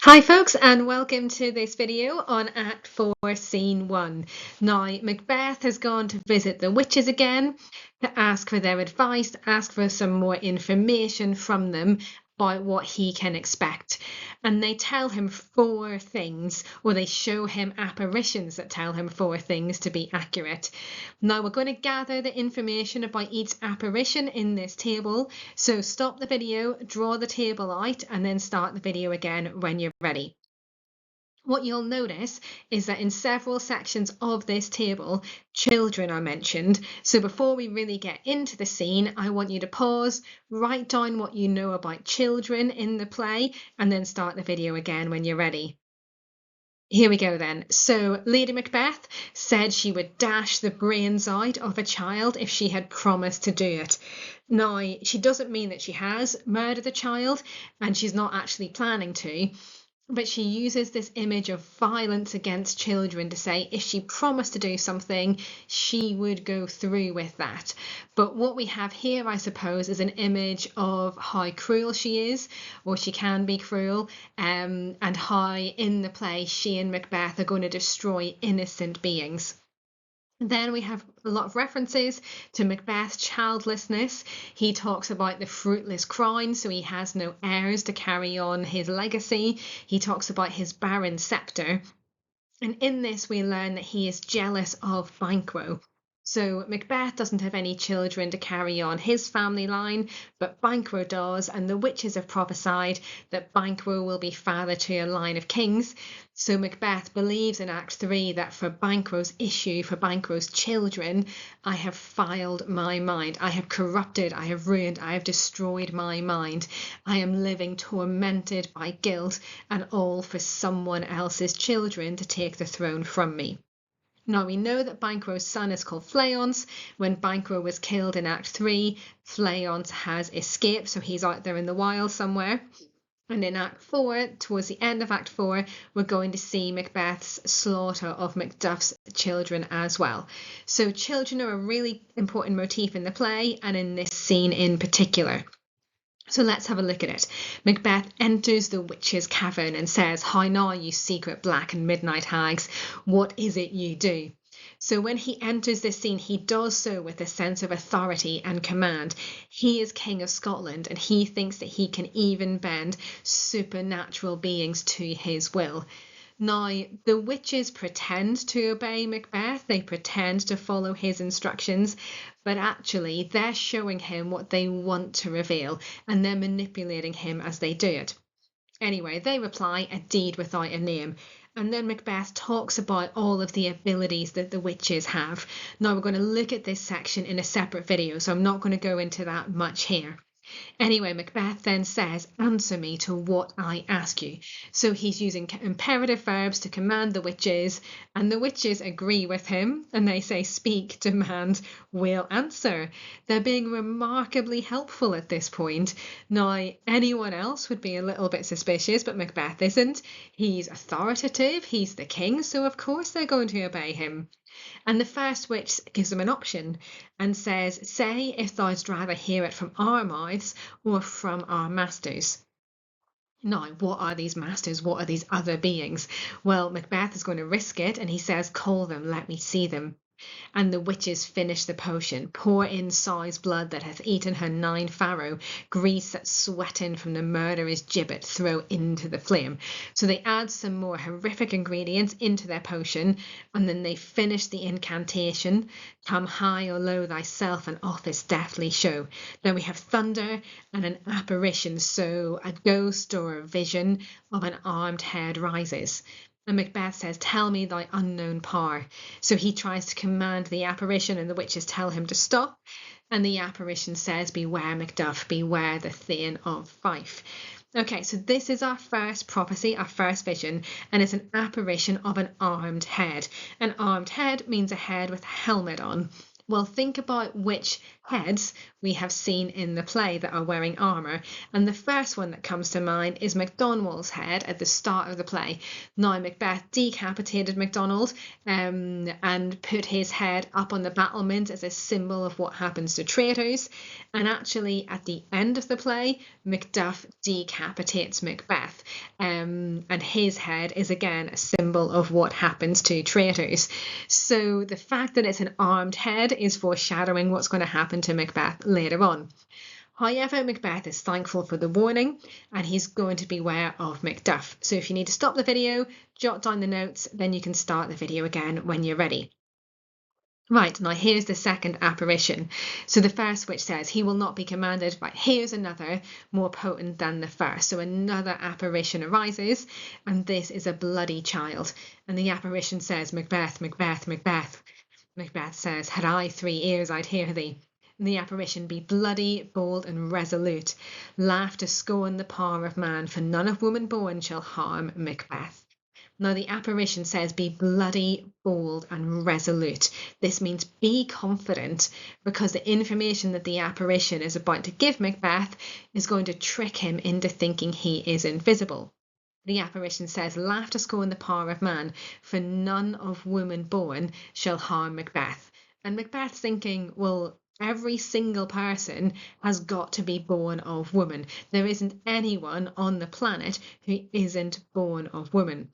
Hi folks, and welcome to this video on Act 4 Scene 1. Now Macbeth has gone to visit the witches again to ask for their advice, ask for some more information from them about what he can expect. And they tell him 4 things, or they show him apparitions that tell him 4 things to be accurate. Now we're going to gather the information about each apparition in this table, so stop the video, draw the table out, and then start the video again when you're ready. What you'll notice is that in several sections of this table, children are mentioned. So before we really get into the scene, I want you to pause, write down what you know about children in the play, and then start the video again when you're ready. Here we go then. So Lady Macbeth said she would dash the brains out of a child if she had promised to do it. Now, she doesn't mean that she has murdered the child, and she's not actually planning to. But she uses this image of violence against children to say if she promised to do something, she would go through with that. But what we have here, I suppose, is an image of how cruel she is, or she can be cruel, and how in the play she and Macbeth are going to destroy innocent beings. Then we have a lot of references to Macbeth's childlessness. He talks about the fruitless crown, so he has no heirs to carry on his legacy. He talks about his barren scepter. And in this, we learn that he is jealous of Banquo. So Macbeth doesn't have any children to carry on his family line, but Banquo does, and the witches have prophesied that Banquo will be father to a line of kings. So Macbeth believes in Act 3 that for Banquo's issue, for Banquo's children, I have filed my mind. I have corrupted, I have ruined, I have destroyed my mind. I am living tormented by guilt, and all for someone else's children to take the throne from me. Now we know that Banquo's son is called Fleance. When Banquo was killed in Act 3, Fleance has escaped, so he's out there in the wild somewhere. And in Act 4, towards the end of Act 4, we're going to see Macbeth's slaughter of Macduff's children as well. So children are a really important motif in the play, and in this scene in particular. So let's have a look at it. Macbeth enters the witch's cavern and says, "How now, you secret black and midnight hags, what is it you do?" So when he enters this scene, he does so with a sense of authority and command. He is King of Scotland, and he thinks that he can even bend supernatural beings to his will. Now, the witches pretend to obey Macbeth, they pretend to follow his instructions, but actually they're showing him what they want to reveal, and they're manipulating him as they do it. Anyway, they reply, "A deed without a name." And then Macbeth talks about all of the abilities that the witches have. Now, we're going to look at this section in a separate video, so I'm not going to go into that much here. Anyway, Macbeth then says, "Answer me to what I ask you." So he's using imperative verbs to command the witches, and the witches agree with him, and they say, "Speak, demand, we'll answer." They're being remarkably helpful at this point. Now, anyone else would be a little bit suspicious, but Macbeth isn't. He's authoritative, he's the king, so of course they're going to obey him. And the first witch gives them an option and says, "Say if thou'dst rather hear it from our mouths or from our masters." Now, what are these masters? What are these other beings? Well, Macbeth is going to risk it, and he says, "Call them, let me see them." And the witches finish the potion, pour in sow's blood that hath eaten her 9 farrow, grease that's sweating from the murderer's gibbet, throw into the flame. So they add some more horrific ingredients into their potion, and then they finish the incantation, "Come high or low thyself and office deftly show." Then we have thunder and an apparition, so a ghost or a vision of an armed head rises. And Macbeth says, "Tell me thy unknown power." So he tries to command the apparition, and the witches tell him to stop. And the apparition says, "Beware Macduff, beware the Thane of Fife." Okay, so this is our first prophecy, our first vision, and it's an apparition of an armed head. An armed head means a head with a helmet on. Well, think about which heads we have seen in the play that are wearing armour. And the first one that comes to mind is MacDonald's head at the start of the play. Now, Macbeth decapitated MacDonald and put his head up on the battlement as a symbol of what happens to traitors. And actually, at the end of the play, Macduff decapitates Macbeth. And his head is again a symbol of what happens to traitors. So the fact that it's an armed head is foreshadowing what's going to happen to Macbeth later on. However, Macbeth is thankful for the warning and he's going to beware of Macduff. So if you need to stop the video, jot down the notes, then you can start the video again when you're ready. Right, now here's the second apparition. So the first which says, he will not be commanded. Right, here's another more potent than the first. So another apparition arises, and this is a bloody child. And the apparition says, Macbeth, Macbeth, Macbeth. Macbeth says, had I 3 ears, I'd hear thee. And the apparition, be bloody, bold, and resolute. Laugh to scorn the power of man, for none of woman born shall harm Macbeth. Now, the apparition says, be bloody, bold, and resolute. This means be confident, because the information that the apparition is about to give Macbeth is going to trick him into thinking he is invisible. The apparition says, laugh to scorn the power of man, for none of woman born shall harm Macbeth. And Macbeth's thinking, well, every single person has got to be born of woman. There isn't anyone on the planet who isn't born of woman.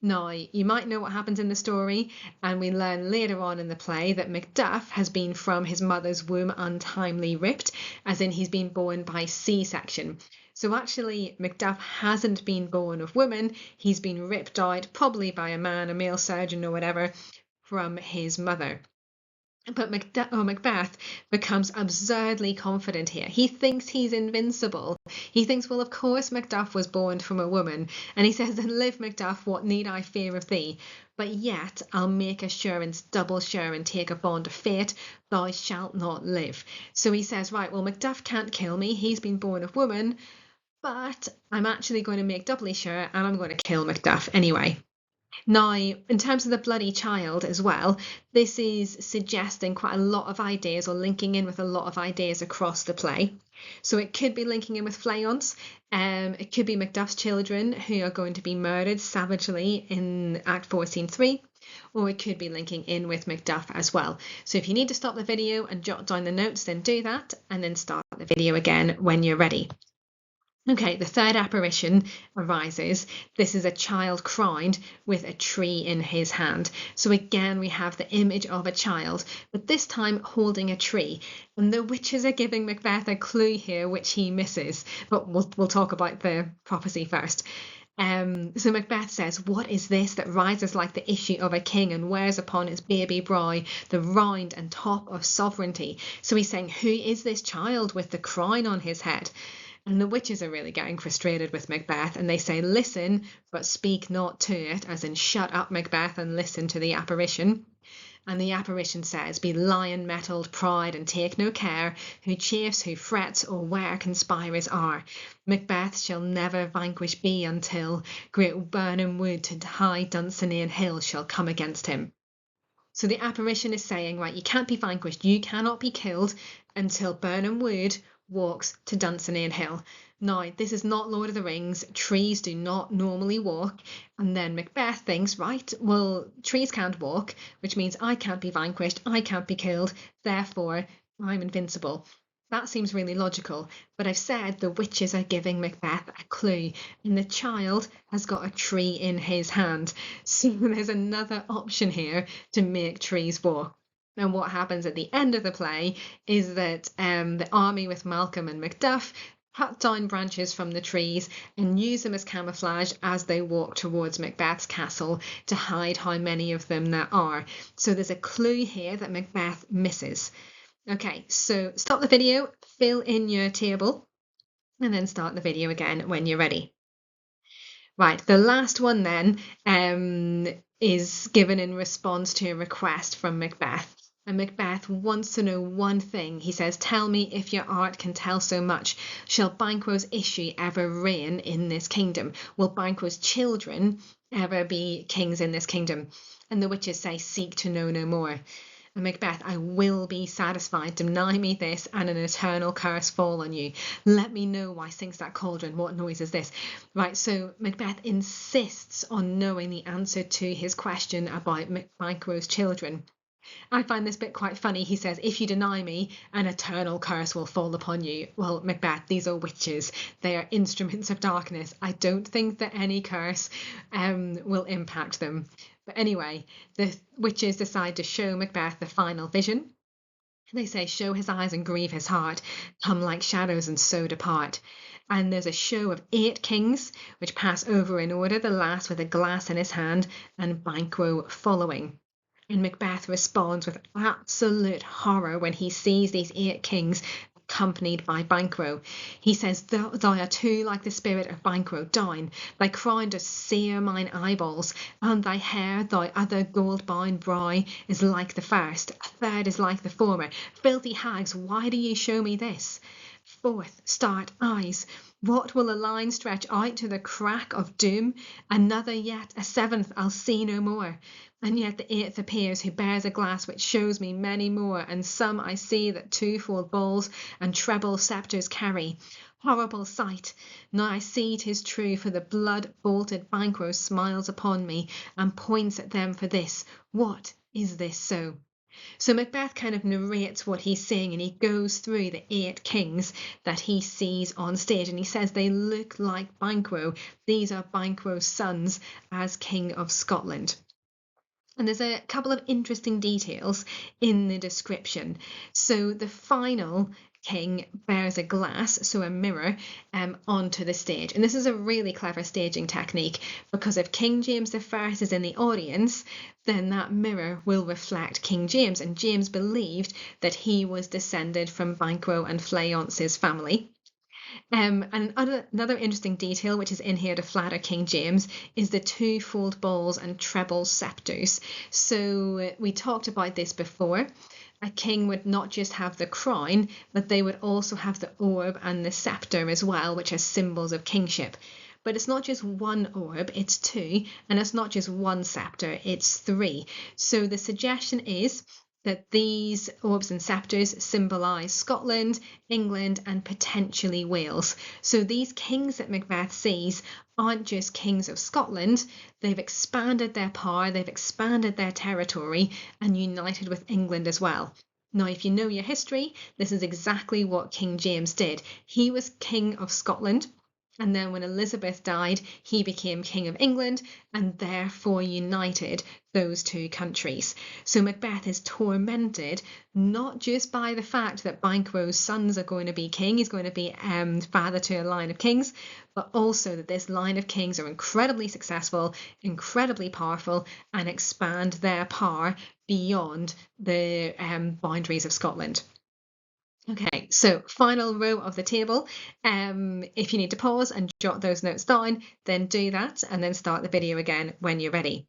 Now, you might know what happens in the story, and we learn later on in the play that Macduff has been from his mother's womb untimely ripped, as in he's been born by C-section. So actually, Macduff hasn't been born of woman, he's been ripped out, probably by a man, a male surgeon or whatever, from his mother. But Macbeth becomes absurdly confident here. He thinks he's invincible. He thinks, well, of course Macduff was born from a woman. And he says, then live, Macduff, what need I fear of thee? But yet I'll make assurance double sure and take a bond of fate, thou shalt not live. So he says, right, well, Macduff can't kill me. He's been born of woman. But I'm actually going to make doubly sure and I'm going to kill Macduff anyway. Now, in terms of the bloody child as well, this is suggesting quite a lot of ideas or linking in with a lot of ideas across the play. So it could be linking in with Fleance, it could be Macduff's children who are going to be murdered savagely in Act 4, Scene 3, or it could be linking in with Macduff as well. So if you need to stop the video and jot down the notes, then do that, and then start the video again when you're ready. Okay, the third apparition arises. This is a child crowned with a tree in his hand. So again, we have the image of a child, but this time holding a tree. And the witches are giving Macbeth a clue here, which he misses. But we'll talk about the prophecy first. So Macbeth says, what is this that rises like the issue of a king and wears upon his baby brow the round and top of sovereignty? So he's saying, who is this child with the crown on his head? And the witches are really getting frustrated with Macbeth, and they say, listen, but speak not to it, as in shut up, Macbeth, and listen to the apparition. And the apparition says, be lion-mettled pride and take no care, who chafes, who frets, or where conspirers are. Macbeth shall never vanquish be until great Birnam wood to high Dunsinane hill shall come against him. So the apparition is saying, right, you can't be vanquished, you cannot be killed until Birnam wood walks to Dunsinane Hill. Now, this is not Lord of the Rings. Trees do not normally walk. And then Macbeth thinks, right, well, trees can't walk, which means I can't be vanquished, I can't be killed, therefore I'm invincible. That seems really logical, but I've said the witches are giving Macbeth a clue, and the child has got a tree in his hand. So there's another option here to make trees walk. And what happens at the end of the play is that the army with Malcolm and Macduff cut down branches from the trees and use them as camouflage as they walk towards Macbeth's castle to hide how many of them there are. So there's a clue here that Macbeth misses. Okay, so stop the video, fill in your table, and then start the video again when you're ready. Right, the last one then is given in response to a request from Macbeth. And Macbeth wants to know one thing. He says, tell me if your art can tell so much. Shall Banquo's issue ever reign in this kingdom? Will Banquo's children ever be kings in this kingdom? And the witches say, seek to know no more. And Macbeth, I will be satisfied. Deny me this, and an eternal curse fall on you. Let me know why sinks that cauldron. What noise is this? Right, so Macbeth insists on knowing the answer to his question about Banquo's children. I find this bit quite funny. He says, if you deny me, an eternal curse will fall upon you. Well, Macbeth, these are witches. They are instruments of darkness. I don't think that any curse will impact them. But anyway, the witches decide to show Macbeth the final vision. They say, show his eyes and grieve his heart, come like shadows and so depart. And there's a show of 8 kings, which pass over in order, the last with a glass in his hand, and Banquo following. And Macbeth responds with absolute horror when he sees these 8 kings accompanied by Banquo. He says, thou art too like the spirit of Banquo, down. Thy crown does sear mine eyeballs, and thy hair, thy other gold-bound brow, is like the first, a third is like the former. Filthy hags, why do ye show me this? Fourth, start eyes. What will a line stretch out to the crack of doom? Another yet, a 7th, I'll see no more. And yet the 8th appears, who bears a glass which shows me many more, and some I see that twofold bowls and treble sceptres carry. Horrible sight! Now I see 'tis true, for the blood-bolted Banquo smiles upon me, and points at them for this. What is this so? So Macbeth kind of narrates what he's seeing, and he goes through the 8 kings that he sees on stage, and he says they look like Banquo. These are Banquo's sons as King of Scotland. And there's a couple of interesting details in the description. So the final king bears a glass, so a mirror, onto the stage. And this is a really clever staging technique, because if King James I is in the audience, then that mirror will reflect King James. And James believed that he was descended from Banquo and Fleance's family. And another interesting detail, which is in here to flatter King James, is the twofold bowls and treble sceptres. So we talked about this before. A king would not just have the crown, but they would also have the orb and the sceptre as well, which are symbols of kingship. But it's not just one orb, it's 2, and it's not just one sceptre, it's 3. So the suggestion is that these orbs and sceptres symbolise Scotland, England, and potentially Wales. So these kings that Macbeth sees aren't just kings of Scotland, they've expanded their power, they've expanded their territory, and united with England as well. Now, if you know your history, this is exactly what King James did. He was King of Scotland, and then when Elizabeth died, he became King of England and therefore united those 2 countries. So Macbeth is tormented not just by the fact that Banquo's sons are going to be king, he's going to be father to a line of kings, but also that this line of kings are incredibly successful, incredibly powerful, and expand their power beyond the boundaries of Scotland. Okay, so final row of the table. If you need to pause and jot those notes down, then do that and then start the video again when you're ready.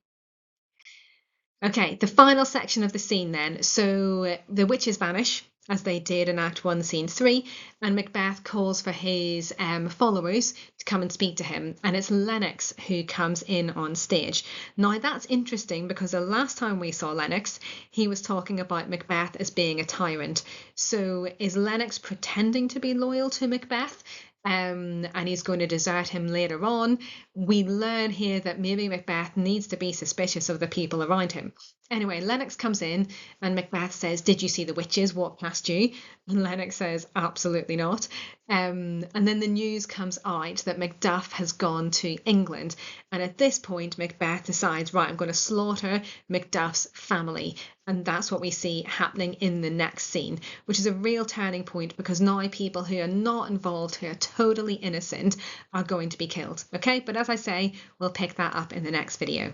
Okay, the final section of the scene then. So the witches vanish, as they did in Act 1, Scene 3, and Macbeth calls for his followers to come and speak to him, and it's Lennox who comes in on stage. Now that's interesting, because the last time we saw Lennox, he was talking about Macbeth as being a tyrant. So is Lennox pretending to be loyal to Macbeth? And he's going to desert him later on. We learn here that maybe Macbeth needs to be suspicious of the people around him. Anyway, Lennox comes in and Macbeth says, did you see the witches walk past you? And Lennox says, absolutely not. And then the news comes out that Macduff has gone to England. And at this point, Macbeth decides, right, I'm going to slaughter Macduff's family. And that's what we see happening in the next scene, which is a real turning point, because now people who are not involved, who are totally innocent, are going to be killed. Okay, but as I say, we'll pick that up in the next video.